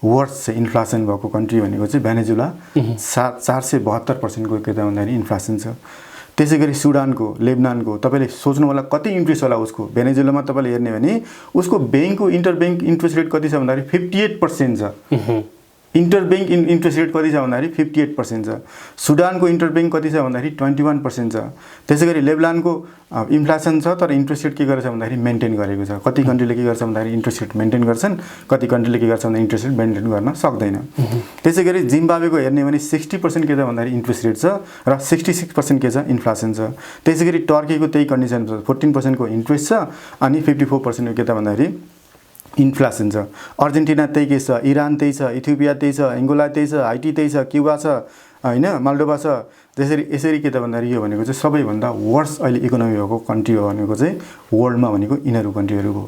वर्स्ट चाहिँ इन्फ्लेसन भएको कन्ट्री भनेको चाहिँ भेनेजुला, 472% के त भन्दाखेरि इन्फ्लेसन छ। त्यसै गरी सुडानको, लेबनानको तपाईँले सोच्नु होला कति इन्क्रिज होला उसको। भेनेजुलामा तपाईँले हेर्ने भने उसको ब्याङ्कको इन्टरब्याङ्क इन्ट्रेस्ट रेट कति छ भन्दाखेरि 58% छ। इन्टरब्याङ्क इन्ट्रेस्ट रेट कति छ भन्दाखेरि 58% छ। सुडानको इन्टरब्याङ्क कति छ भन्दाखेरि 21% छ। त्यसै गरी लेबनानको इन्फ्लेसन छ तर इन्ट्रेस्ट रेट के गरेछ भन्दाखेरि मेन्टेन गरेको छ। कति कन्ट्रीले के गर्छ भन्दाखेरि इन्ट्रेस्ट रेट मेन्टेन गर्छन्, कति कन्ट्रीले के गर्छ भन्दा इन्ट्रेस्ट रेट मेन्टेन गर्न सक्दैन। त्यसै गरी जिम्बाब्वेको हेर्ने भने 60% के छ भन्दाखेरि इन्ट्रेस्ट रेट छ र 66% के छ इन्फ्लेसन छ। त्यसै गरी टर्कीको त्यही कन्डिसन छ, 14% को इन्ट्रेस्ट छ अनि 54% के त भन्दाखेरि इन्फ्लेसन छ। अर्जेन्टिना त्यही केस छ, इरान त्यही छ, इथियोपिया त्यही छ, एङ्गोला त्यही छ, हाइटी त्यही छ, क्युबा छ हैन, माल्डोभा छ। यसरी के त भन्दाखेरि यो भनेको चाहिँ सबैभन्दा वर्स्ट अहिले इकोनोमी भएको कन्ट्री हो भनेको चाहिँ वर्ल्डमा भनेको यिनीहरू कन्ट्रीहरू हो।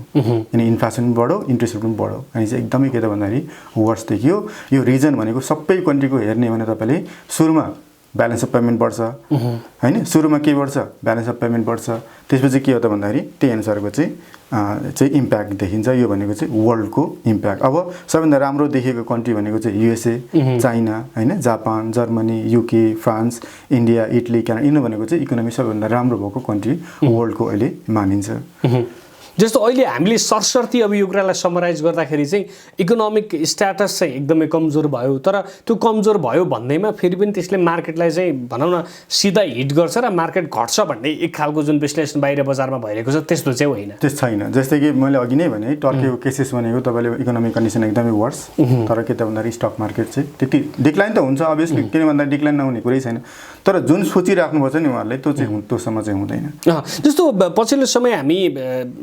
अनि इन्फ्लेसन बढो, इन्ट्रेस्ट रेट पनि बढो, अनि चाहिँ एकदमै के त भन्दाखेरि वर्स्ट देखियो। यो रिजन भनेको सबै कन्ट्रीको हेर्ने भने तपाईँले सुरुमा ब्यालेन्स अफ पेमेन्ट बढ्छ होइन सुरुमा के बढ्छ ब्यालेन्स अफ पेमेन्ट बढ्छ त्यसपछि के हो त भन्दाखेरि त्यही अनुसारको चाहिँ इम्प्याक्ट देखिन्छ यो भनेको चाहिँ वर्ल्डको इम्प्याक्ट अब सबैभन्दा राम्रो देखेको कन्ट्री भनेको चाहिँ युएसए चाइना होइन Japan Germany UK France India Italy Canada यिनीहरू भनेको चाहिँ इकोनोमी सबैभन्दा राम्रो भएको कन्ट्री वर्ल्डको अहिले मानिन्छ जस्तो अहिले हामीले सरसर्ती अब यो कुरालाई समराइज गर्दाखेरि चाहिँ इकोनोमिक स्ट्याटस चाहिँ एकदमै कमजोर भयो तर त्यो कमजोर भयो भन्दैमा फेरि पनि त्यसले मार्केटलाई चाहिँ भनौँ न सिधा हिट गर्छ र मार्केट घट्छ भन्ने एक खालको जुन विश्लेषण बाहिर बजारमा भइरहेको छ त्यस्तो चाहिँ होइन त्यस्तो छैन जस्तै कि मैले अघि नै भने टर्कीको केसेस भनेको तपाईँले इकोनोमिक कन्डिसन एकदमै वर्स तर के त भन्दाखेरि स्टक मार्केट चाहिँ त्यति डिक्लाइन त हुन्छ अभियसली किन भन्दा डिक्लाइन नहुने कुरै छैन तर जुन सोचिराख्नुपर्छ नि उहाँहरूले त्योसम्म चाहिँ हुँदैन जस्तो पछिल्लो समय हामी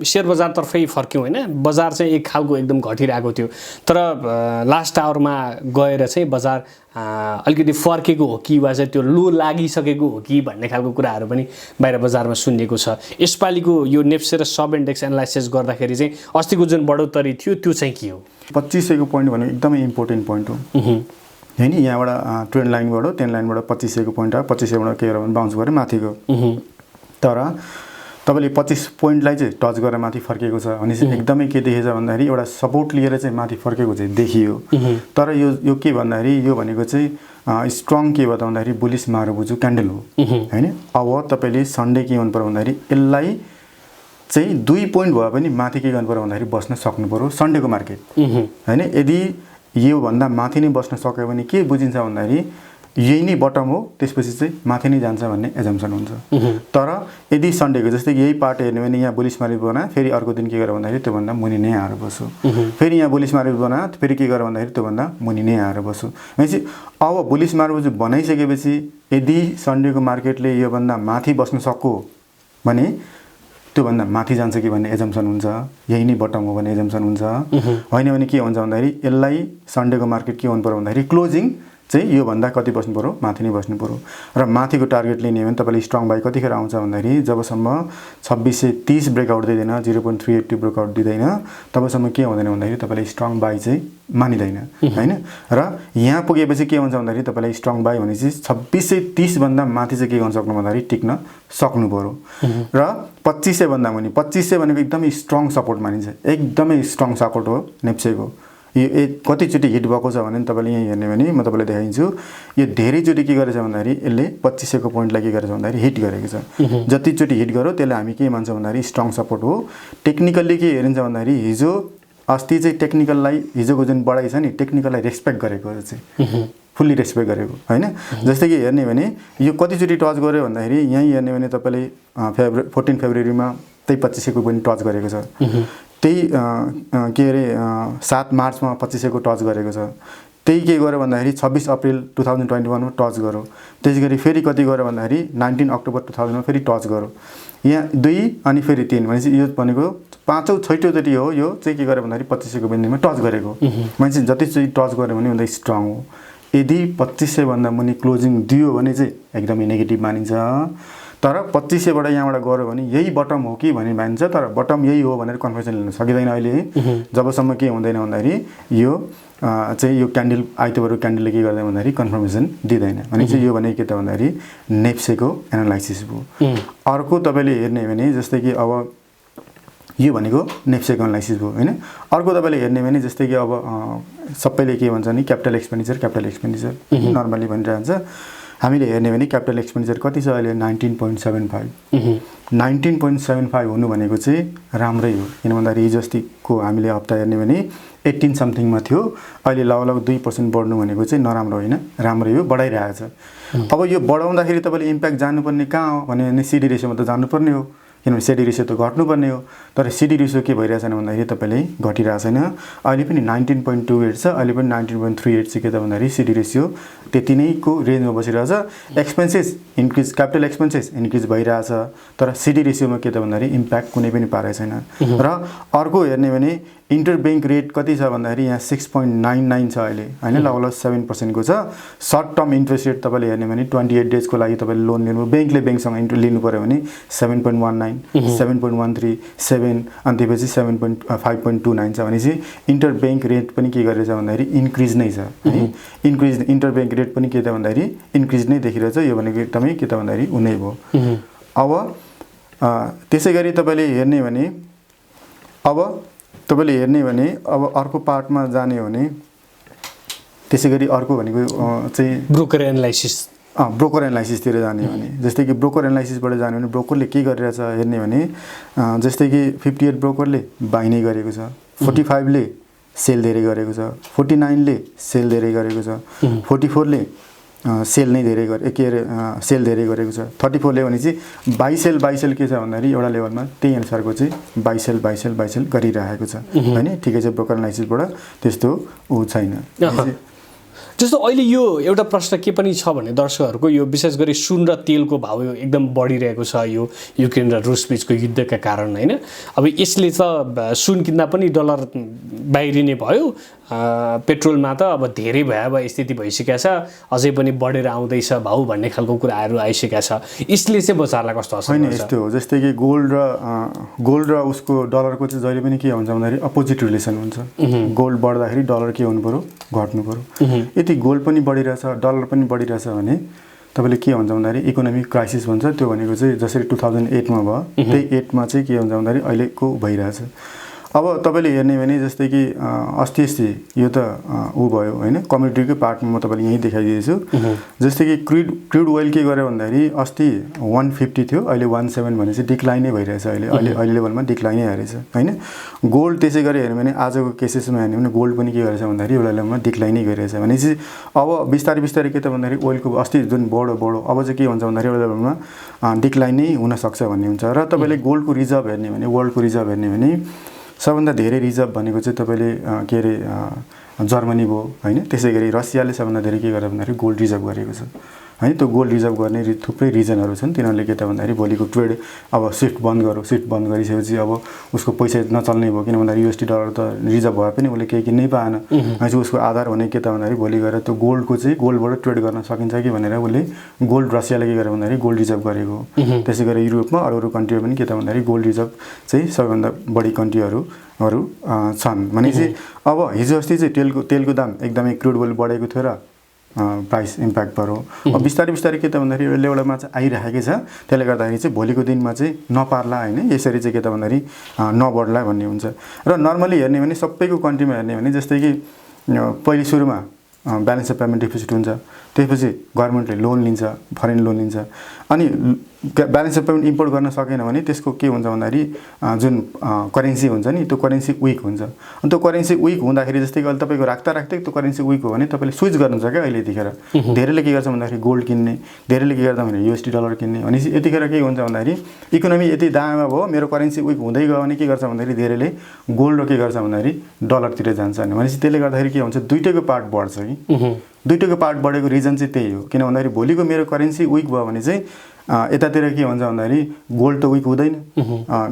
सेयर बजारतर्फै फर्क्यौँ होइन बजार चाहिँ एक खालको एकदम घटिरहेको थियो तर लास्ट आवरमा गएर चाहिँ बजार अलिकति फर्केको हो कि वा चाहिँ त्यो लो लागिसकेको हो कि भन्ने खालको कुराहरू पनि बाहिर बजारमा सुनिएको छ यसपालिको यो नेप्से र सब इन्डेक्स एनालाइसिस गर्दाखेरि चाहिँ अस्तिको जुन बढोत्तरी थियो त्यो चाहिँ के हो 2500 पोइन्ट भनेको एकदमै इम्पोर्टेन्ट पोइन्ट हो होइन यहाँबाट ट्रेन्ड लाइनबाट 10 लाइनबाट 2500 पोइन्ट आयो 2500बाट के गरेर बाउन्स गरेर माथि गयो तर तपाईँले 25 पोइन्टलाई चाहिँ टच गरेर माथि फर्केको छ भने चाहिँ एकदमै के देखेछ भन्दाखेरि एउटा सपोर्ट लिएर चाहिँ माथि फर्केको चाहिँ देखियो तर यो के भन्दाखेरि यो भनेको चाहिँ स्ट्रङ के भयो त भन्दाखेरि बुलिस मारुबुजु क्यान्डल हो होइन अब तपाईँले सन्डे के गर्नु पर्यो भन्दाखेरि यसलाई चाहिँ 2 पोइन्ट भए पनि माथि के गर्नु पर्यो भन्दाखेरि बस्न सक्नु पर्यो सन्डेको मार्केट होइन यदि योभन्दा माथि नै बस्न सक्यो भने के बुझिन्छ भन्दाखेरि यही नै बटम हो त्यसपछि चाहिँ माथि नै जान्छ भन्ने एजम्सन हुन्छ तर यदि सन्डेको जस्तै यही पार्ट हेर्ने भने यहाँ बुलिस मार्केट बना फेरि अर्को दिन के गरेर भन्दाखेरि त्योभन्दा मुनि नै आएर बस्छु फेरि यहाँ बुलिस मार्केट बना फेरि के गरेर भन्दाखेरि त्योभन्दा मुनि नै आएर बस्छु भनेपछि अब बुलिस मार्केट बनाइसकेपछि यदि सन्डेको मार्केटले योभन्दा माथि बस्न सक्यो भने त्योभन्दा माथि जान्छ कि भन्ने एजम्सन हुन्छ यही नै बटम हो भन्ने एजम्सन हुन्छ होइन भने के हुन्छ भन्दाखेरि यसलाई सन्डेको मार्केट के हुनु पर्यो भन्दाखेरि क्लोजिङ चाहिँ योभन्दा कति बस्नु पर्यो माथि नै बस्नु पर्यो र माथिको टार्गेट लिने भने तपाईँले स्ट्रङ बाई कतिखेर आउँछ भन्दाखेरि जबसम्म 2630 ब्रेकआउट दिँदैन 0.382 ब्रेकआउट दिँदैन तबसम्म के हुँदैन भन्दाखेरि तपाईँले स्ट्रङ बाई चाहिँ मानिँदैन होइन र यहाँ पुगेपछि के हुन्छ भन्दाखेरि तपाईँलाई स्ट्रङ बाई भनेपछि 2630 भन्दा माथि चाहिँ के गर्न सक्नु भन्दाखेरि टिक्न सक्नु पर्यो र 2500 भन्दा मुनि 2500 भनेको एकदमै स्ट्रङ सपोर्ट मानिन्छ एकदमै स्ट्रङ सपोर्ट हो नेप्सेको यो कतिचोटि हिट भएको छ भने तपाईँले यहाँ हेर्ने भने म तपाईँलाई देखाइदिन्छु यो धेरैचोटि के गरेछ भन्दाखेरि यसले 2500 को पोइन्टलाई के गरेछ भन्दाखेरि हिट गरेको छ जतिचोटि हिट गर्यो त्यसलाई हामी के मान्छौँ भन्दाखेरि स्ट्रङ सपोर्ट हो टेक्निकल्ली के हेरिन्छ भन्दाखेरि हिजो अस्ति चाहिँ टेक्निकललाई हिजोको जुन बढाइ छ नि टेक्निकललाई रेस्पेक्ट गरेको चाहिँ फुल्ली रेस्पेक्ट गरेको होइन जस्तै कि हेर्ने भने यो कतिचोटि टच गर्यो भन्दाखेरि यहीँ हेर्ने भने तपाईँले 14 फेब्रुअरीमा त्यही 2500 को पनि टच गरेको छ त्यही के अरे 7 मार्चमा 2500 को टच गरेको छ त्यही के गर्यो भन्दाखेरि 26 अप्रिल 2021 मा टच गर्यो त्यसै गरी फेरि कति गर्यो भन्दाखेरि 19 अक्टोबर 2000 मा फेरि टच गर्यो यहाँ 2 अनि फेरि 3 भनेपछि यो भनेको पाँचौं छैटौँचोटि हो यो चाहिँ के गर्यो भन्दाखेरि 2500 को बिन्दुमा टच गरेको मान्छे जतिचोटि टच गर्यो भने भन्दा स्ट्रङ हो यदि 2500 भन्दा मुनि क्लोजिङ दियो भने चाहिँ एकदमै नेगेटिभ मानिन्छ तर 2500 बाट यहाँबाट गऱ्यो भने यही बटम हो कि भन्ने मानिन्छ तर बटम यही हो भनेर कन्फर्मेसन लिन सकिँदैन अहिले जबसम्म के हुँदैन भन्दाखेरि यो चाहिँ यो क्यान्डल आइतबारको क्यान्डलले के गर्दैन भन्दाखेरि कन्फर्मेसन दिँदैन भने चाहिँ यो भने के त भन्दाखेरि नेप्सेको एनालाइसिस हो अर्को तपाईँले हेर्ने भने जस्तै कि अब यो भनेको नेप्सेको एनालाइसिस हो होइन अर्को तपाईँले हेर्ने भने जस्तै कि अब सबैले के भन्छ नि क्यापिटल एक्सपेन्डिचर नर्मली भनिरहन्छ हामीले हेर्ने भने क्यापिटल एक्सपेन्डिचर कति छ अहिले 19.75 19.75 हुनु भनेको चाहिँ राम्रै हो किन भन्दाखेरि हिजो अस्तिको हामीले हप्ता हेर्ने भने 18 समथिङमा थियो अहिले लगभग 2% बढ्नु भनेको चाहिँ नराम्रो होइन राम्रै हो बढाइरहेको छ अब यो बढाउँदाखेरि तपाईँले इम्प्याक्ट जानुपर्ने कहाँ हो भने सिडी रेसियोमा त जानुपर्ने हो किनभने सिडी रेसियो त घट्नुपर्ने हो तर सिडी रेसियो के भइरहेको छैन भन्दाखेरि तपाईँले घटिरहेको छैन अहिले पनि 19.28 छ अहिले पनि 19.38 चाहिँ के त भन्दाखेरि सिडी रेसियो त्यति नैको रेन्जमा बसिरहेछ expenses increase capital expenses increase भइरहेछ तर सिडी रेसियोमा के त भन्दाखेरि इम्प्याक्ट कुनै पनि पारेको छैन र अर्को हेर्ने भने इन्टरब्याङ्क रेट कति छ भन्दाखेरि यहाँ 6.99 छ अहिले होइन, लगभग 7% को छ। सर्ट टर्म इन्ट्रेस्ट रेट तपाईँले हेर्ने भने 28 डेजको लागि तपाईँले लोन लिनु ब्याङ्कले ब्याङ्कसँग लिनु पऱ्यो भने 7.19, 7.13, 7 अनि त्यसपछि 5.29 छ भनेपछि इन्टरब्याङ्क रेट पनि के गरेछ भन्दाखेरि इन्क्रिज नै छ है। इन्क्रिज इन्टरब्याङ्क रेट पनि के त भन्दाखेरि इन्क्रिज नै देखिरहेछ। यो भनेको एकदमै के त भन्दाखेरि उनै भयो। अब त्यसै गरी तपाईँले हेर्ने भने अब अर्को पार्टमा जाने हो भने त्यसै गरी अर्को भनेको चाहिँ ब्रोकर एनालाइसिसतिर जाने हो भने जस्तै कि ब्रोकर एनालाइसिसबाट जाने भने ब्रोकरले के गरिरहेछ हेर्ने भने जस्तै कि 58 ब्रोकरले बाइ नै गरेको छ, 45 ले सेल धेरै गरेको छ, 49 ले सेल धेरै गरेको छ, 44 ले सेल नै धेरै सेल धेरै गरेको छ, 34 ले भने चाहिँ बाइ सेल के छ भन्दाखेरि एउटा लेभलमा त्यही अनुसारको चाहिँ बाइ सेल गरिरहेको छ हैन। ठिकै छ, ब्रोकर एनालाइसिसबाट त्यस्तो छैन। जस्तो अहिले यो एउटा प्रश्न के पनि छ भने दर्शकहरूको यो विशेष गरी सुन र तेलको भाउ यो एकदम बढिरहेको छ यो युक्रेन र रुस बीचको युद्धका कारण हैन। अब यसले त सुन किन्दा पनि डलर बाहिरिने भयो, पेट्रोलमा त अब धेरै भयावह स्थिति भइसकेको छ, अझै पनि बढेर आउँदैछ भाउ भन्ने खालको कुराहरू आइसकेको छ। यसले चाहिँ बजारलाई कस्तो असर गर्छ? यस्तो हो जस्तै कि गोल्ड र उसको डलरको चाहिँ जहिले पनि के हुन्छ भन्दाखेरि अपोजिट रिलेसन हुन्छ। गोल्ड बढ्दाखेरि डलर के हुनु पर्यो, घट्नु पर्यो। यदि गोल्ड पनि बढिरहेछ डलर पनि बढिरहेछ भने तपाईँले के हुन्छ भन्दाखेरि इकोनोमिक क्राइसिस भन्छ। त्यो भनेको चाहिँ जसरी 2008 मा भयो त्यही 8 मा चाहिँ के हुन्छ भन्दाखेरि अहिलेको भइरहेछ। अब तपाईँले हेर्ने भने जस्तै कि अस्ति यो त ऊ भयो होइन, कमोडिटीकै पार्टमा म तपाईँले यहीँ देखाइदिएछु। जस्तै कि क्रुड ओइल के गर्यो भन्दाखेरि अस्ति 150 थियो, अहिले 17 भनेपछि डिक्लाइनै भइरहेछ। अहिले लेभलमा डिक्लाइनै आइरहेछ होइन। गोल्ड त्यसै गरी हेर्यो भने आजको केसेसमा हेर्ने भने गोल्ड पनि के गरेछ भन्दाखेरि एउटा लेभलमा डिक्लाइनै गरिरहेछ भनेपछि अब बिस्तारै के त भन्दाखेरि ओइलको अस्ति जुन बढो अब चाहिँ के हुन्छ भन्दाखेरि एउटा लेभलमा डिक्लाइनै हुनसक्छ भन्ने हुन्छ। र तपाईँले गोल्डको रिजर्भ हेर्ने भने वर्ल्डको रिजर्भ हेर्ने भने सबभन्दा धेरै रिजर्भ भनेको चाहिँ तपाईँले के अरे जर्मनी भयो होइन। त्यसै गरी रसियाले सबभन्दा धेरै के गर्यो भन्दाखेरि गोल्ड रिजर्भ गरेको छ है। त्यो गोल्ड रिजर्भ गर्ने थुप्रै रिजनहरू छन्। तिनीहरूले के त भन्दाखेरि भोलिको ट्रेड अब स्विफ्ट बन्द गरिसकेपछि अब उसको पैसा नचल्ने भयो, किन भन्दाखेरि USD डलर त रिजर्भ भए पनि उसले केही किन्नै पाएन। चाहिँ उसको आधार भने के त भन्दाखेरि भोलि गएर त्यो गोल्डबाट ट्रेड गर्न सकिन्छ कि भनेर उसले गोल्ड रसियाले के गर्यो भन्दाखेरि गोल्ड रिजर्भ गरेको हो। त्यसै गरी युरोपमा अरू कन्ट्रीहरू पनि के त भन्दाखेरि गोल्ड रिजर्भ चाहिँ सबैभन्दा बढी कन्ट्रीहरू छन् भनेपछि अब हिजो अस्ति चाहिँ तेलको दाम एकदमै क्रुड ओइल बढेको थियो र प्राइस इम्प्याक्ट पर्यो। अब बिस्तारै के त भन्दाखेरि एउटा लेभलमा चाहिँ आइरहेकै छ। त्यसले गर्दाखेरि चाहिँ भोलिको दिनमा चाहिँ नपार्ला होइन, यसरी चाहिँ के त भन्दाखेरि नबढ्ला भन्ने हुन्छ। र नर्मली हेर्ने भने सबैको कन्ट्रीमा हेर्ने भने जस्तै कि पहिले सुरुमा ब्यालेन्स अफ पेमेन्ट डेफिसिट हुन्छ, त्यसपछि गभर्मेन्टले लोन लिन्छ, फरेन लोन लिन्छ, अनि ब्यालेन्स अफ पेमेन्ट इम्पोर्ट गर्न सकेन भने त्यसको के हुन्छ भन्दाखेरि जुन करेन्सी हुन्छ नि त्यो करेन्सी विक हुन्छ। अनि त्यो करेन्सी विक हुँदाखेरि जस्तै कि अहिले तपाईँको राख्दै त्यो करेन्सी विक हो भने तपाईँले स्विच गर्नुहुन्छ क्या अहिले यतिखेर। धेरैले के गर्छ भन्दाखेरि गोल्ड किन्ने, धेरैले के गर्दा भने USD डलर किन्ने भनेपछि यतिखेर के हुन्छ भन्दाखेरि इकोनोमी यति दायाँमा भयो, मेरो करेन्सी विक हुँदै गयो भने के गर्छ भन्दाखेरि धेरैले गोल्ड र के गर्छ भन्दाखेरि डलरतिर जान्छ भनेपछि त्यसले गर्दाखेरि के हुन्छ दुईटैको पार्ट बढ्छ कि। दुईटैको पार्ट बढेको रिजन चाहिँ त्यही हो, किन भन्दाखेरि भोलिको मेरो करेन्सी विक भयो भने चाहिँ यतातिर के हुन्छ भन्दाखेरि गोल्ड त विक हुँदैन,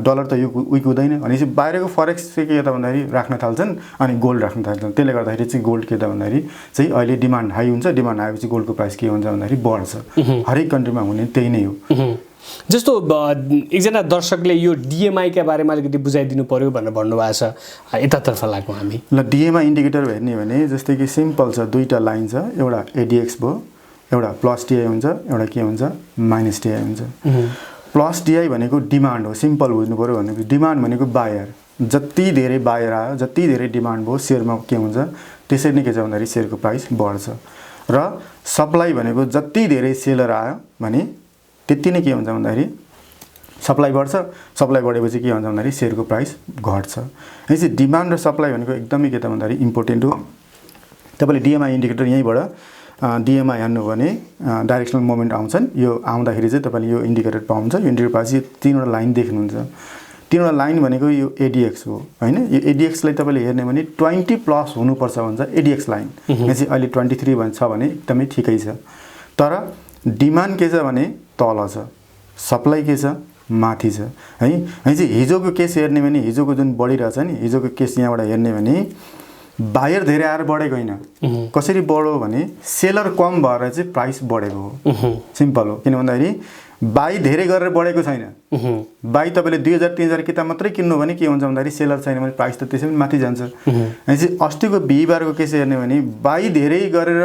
डलर त विक हुँदैन भनेपछि बाहिरको फरेक्स चाहिँ के त भन्दाखेरि राख्न थाल्छन् अनि गोल्ड राख्न थाल्छन्। त्यसले गर्दाखेरि चाहिँ गोल्ड के त भन्दाखेरि चाहिँ अहिले डिमान्ड हाई हुन्छ, डिमान्ड आएपछि गोल्डको प्राइस के हुन्छ भन्दाखेरि बढ्छ। हरेक कन्ट्रीमा हुने त्यही नै हो। जस्तो एकजना दर्शकले यो DMI का बारेमा अलिकति बुझाइदिनु पर्यो भनेर भन्नुभएको छ, यतातर्फ लाग्छौँ हामी। ल DMI इन्डिकेटर हेर्ने भने जस्तै कि सिम्पल छ, दुईवटा लाइन छ, एउटा ADX भयो, एउटा प्लस DI हुन्छ, एउटा के हुन्छ माइनस DI हुन्छ। प्लस DI भनेको डिमान्ड हो, सिम्पल बुझ्नु पर्यो भनेको डिमान्ड भनेको बायर, जति धेरै बायर आयो जति धेरै डिमान्ड भयो सेयरमा के हुन्छ त्यसरी नै के छ भन्दाखेरि सेयरको प्राइस बढ्छ। र सप्लाई भनेको जति धेरै सेलर आयो भने त्यति नै के हुन्छ भन्दाखेरि सप्लाई बढ्छ, सप्लाई बढेपछि के हुन्छ भन्दाखेरि सेयरको प्राइस घट्छ। यसै डिमान्ड र सप्लाई भनेको एकदमै के त भन्दाखेरि इम्पोर्टेन्ट हो। तपाईँले DMI इन्डिकेटर यहीँबाट DMI हेर्नु भने डाइरेक्सनल मोमेन्ट आउँछन्, यो आउँदाखेरि चाहिँ तपाईँले यो इन्डिकेटर पाउँछ। यो इन्डिकेटर पाएपछि तीनवटा लाइन देख्नुहुन्छ, तीनवटा लाइन भनेको यो ADX हो होइन। यो ADX लाई तपाईँले हेर्ने भने 20+ हुनुपर्छ भन्छ ADX लाइन, चाहिँ अहिले 23 छ भने एकदमै ठिकै छ। तर डिमान्ड के छ भने तल छ, सप्लाई के छ माथि छ है। अनि चाहिँ हिजोको केस हेर्ने भने हिजोको जुन बढिरहेछ नि, हिजोको केस यहाँबाट हेर्ने भने बायर धेरै आएर बढेको होइन। कसरी बढ्यो भने सेलर कम भएर चाहिँ प्राइस बढेको हो। सिम्पल हो। किन भन्दाखेरि बाई धेरै गरेर बढेको छैन। बाई तपाईँले 2000-3000 किताब मात्रै किन्नु भने के हुन्छ भन्दाखेरि सेलर छैन भने प्राइस त त्यसै पनि माथि जान्छ। अनि चाहिँ अस्तिको बिहिबारको केस हेर्ने भने बाई धेरै गरेर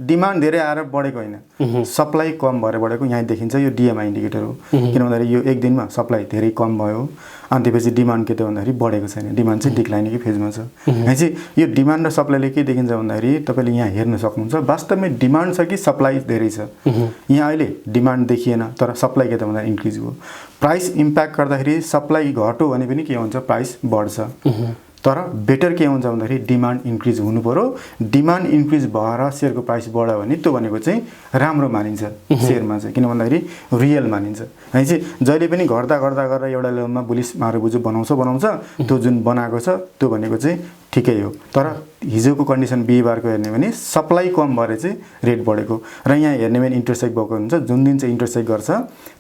डिमान्ड धेरै आएर बढेको होइन, सप्लाई कम भएर बढेको यहाँ देखिन्छ। यो डिएमआई इन्डिकेटर हो। किन भन्दाखेरि यो एक दिनमा सप्लाई धेरै कम भयो अनि त्यसपछि डिमान्ड के त भन्दाखेरि बढेको छैन, डिमान्ड चाहिँ डिक्लाइनिङकै फेजमा छ। अनि चाहिँ यो डिमान्ड र सप्लाईले के देखिन्छ भन्दाखेरि तपाईँले यहाँ हेर्न सक्नुहुन्छ वास्तवमै डिमान्ड छ कि सप्लाई धेरै छ। यहाँ अहिले डिमान्ड देखिएन तर सप्लाई के त भन्दा इन्क्रिज भयो। प्राइस इम्प्याक्ट गर्दाखेरि सप्लाई घट्यो भने पनि के हुन्छ, प्राइस बढ्छ। तर बेटर के हुन्छ भन्दाखेरि डिमान्ड इन्क्रिज हुनु पर्यो। डिमान्ड इन्क्रिज भएर सेयरको प्राइस बढ्यो भने त्यो भनेको चाहिँ राम्रो मानिन्छ सेयरमा चाहिँ, किन भन्दाखेरि रियल मानिन्छ। अनि चाहिँ जहिले पनि घट्दा घट्दा गरेर एउटा लेभलमा बुलिस मारुबुजु बनाउँछ त्यो जुन बनाएको छ त्यो भनेको चाहिँ ठिकै हो। तर हिजोको कन्डिसन बिहिबारको हेर्ने भने सप्लाई कम भएर चाहिँ रेट बढेको र यहाँ हेर्ने भने इन्टरसेक्ट भएको हुन्छ। जुन दिन चाहिँ इन्टरसेक्ट गर्छ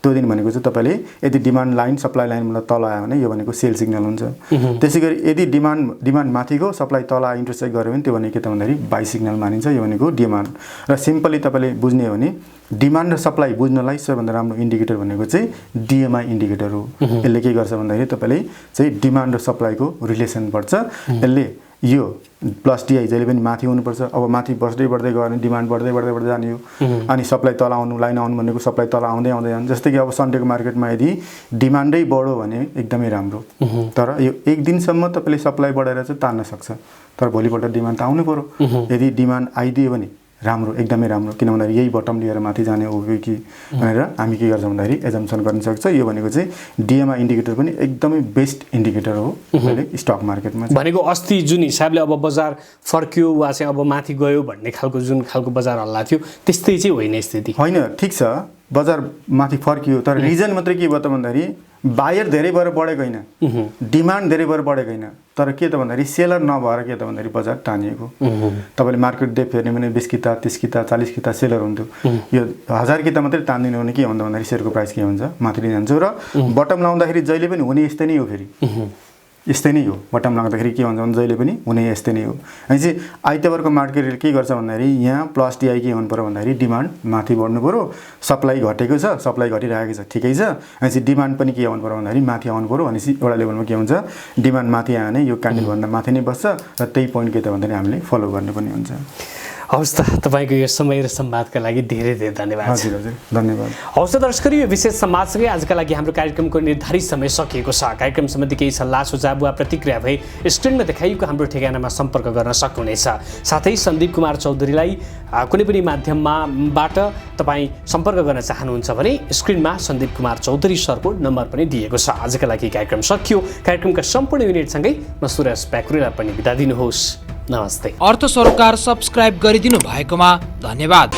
त्यो दिन भनेको चाहिँ तपाईँले यदि डिमान्ड लाइन सप्लाई लाइनबाट तल आयो भने यो भनेको सेल सिग्नल हुन्छ। त्यसै गरी यदि डिमान्ड माथिको सप्लाई तल इन्टरसेक्ट गऱ्यो भने त्यो भनेको के त भन्दाखेरि बाई सिग्नल मानिन्छ। यो भनेको डिमान्ड। र सिम्पली तपाईँले बुझ्ने हो भने डिमान्ड र सप्लाई बुझ्नलाई सबैभन्दा राम्रो इन्डिकेटर भनेको चाहिँ डिएमआई इन्डिकेटर हो। यसले के गर्छ भन्दाखेरि तपाईँले चाहिँ डिमान्ड र सप्लाईको रिलेसन बढ्छ। यसले यो प्लस डिआई जहिले पनि माथि हुनुपर्छ। अब माथि बढ्दै गयो भने डिमान्ड बढ्दै जाने हो। अनि सप्लाई तल आउनु, लाइन आउनु भनेको सप्लाई तल आउँदै जान्छ। जस्तै कि अब सन्डेको मार्केटमा यदि डिमान्डै बढ्यो भने एकदमै राम्रो। तर यो एक दिनसम्म तपाईँले सप्लाई बढाएर चाहिँ तान्न सक्छ, तर भोलिपल्ट डिमान्ड त आउनु पर्यो। यदि डिमान्ड आइदियो भने राम्रो, एकदमै राम्रो। किन भन्दाखेरि यही बटम लिएर माथि जाने हो कि भनेर हामी के गर्छौँ भन्दाखेरि एजम्सन गर्न सक्छ। यो भनेको चाहिँ डिएमआई इन्डिकेटर पनि एकदमै बेस्ट इन्डिकेटर हो स्टक मार्केटमा। भनेको अस्ति जुन हिसाबले अब बजार फर्क्यो वा चाहिँ अब माथि गयो भन्ने जुन खालको बजार हल्ला थियो त्यस्तै चाहिँ होइन स्थिति। होइन, ठिक छ बजार माथि फर्कियो तर रिजन मात्रै के भयो त भन्दाखेरि बायर धेरै भएर बढेको होइन, डिमान्ड धेरै भएर बढेको होइन। तर के त भन्दाखेरि सेलर नभएर के त भन्दाखेरि बजार टानिएको। तपाईँले मार्केट डेप्थ हेर्ने भने 20 किता 30 किता 40 किता सेलर हुन्थ्यो। यो 1000 किता मात्रै तानिदिनु भने के हुन्छ भन्दाखेरि सेयरको प्राइस के हुन्छ, माथि जान्छ। र बटम लाउँदाखेरि जहिले पनि हुने यस्तै नै हो। फेरि यस्तै नै हो। बटम लाग्दाखेरि के भन्छ भने जहिले पनि हुने यस्तै नै हो। अनि चाहिँ आइतबारको मार्केटले के गर्छ भन्दाखेरि यहाँ प्लस डिआई के हुनु पर्यो भन्दाखेरि डिमान्ड माथि बढ्नु पर्यो, सप्लाई घटेको छ, सप्लाई घटिरहेको छ, ठिकै छ। अनि चाहिँ डिमान्ड पनि के आउनु पर्यो भन्दाखेरि माथि आउनु पर्यो। भनेपछि एउटा लेभलमा के हुन्छ, डिमान्ड माथि आयो भने यो क्यान्डलभन्दा माथि नै बस्छ र त्यही पोइन्ट के त भन्दाखेरि हामीले फलो गर्नुपर्ने हुन्छ। हवस् त, तपाईँको यो समय र संवादका लागि धेरै धेरै धन्यवाद। हजुर हजुर, धन्यवाद। हवस् त दर्शकहरू, यो विशेष संवादसँगै आजका लागि हाम्रो कार्यक्रमको निर्धारित समय सकिएको छ। कार्यक्रम सम्बन्धी केही सल्लाह सुझाव वा प्रतिक्रिया भए स्क्रिनमा देखाइएको हाम्रो ठेगानामा सम्पर्क गर्न सक्नुहुनेछ। साथै सन्दीप कुमार चौधरीलाई कुनै पनि माध्यमबाट तपाईँ सम्पर्क गर्न चाहनुहुन्छ भने स्क्रिनमा सन्दीप कुमार चौधरी सरको नम्बर पनि दिएको छ। आजका लागि कार्यक्रम सकियो। कार्यक्रमका सम्पूर्ण युनिटसँगै म सुरज प्याकुरेलाई पनि बिदा दिनुहोस्। नमस्ते। अर्थ सरोकार सब्स्क्राइब गरिदिनु भएकोमा धन्यवाद।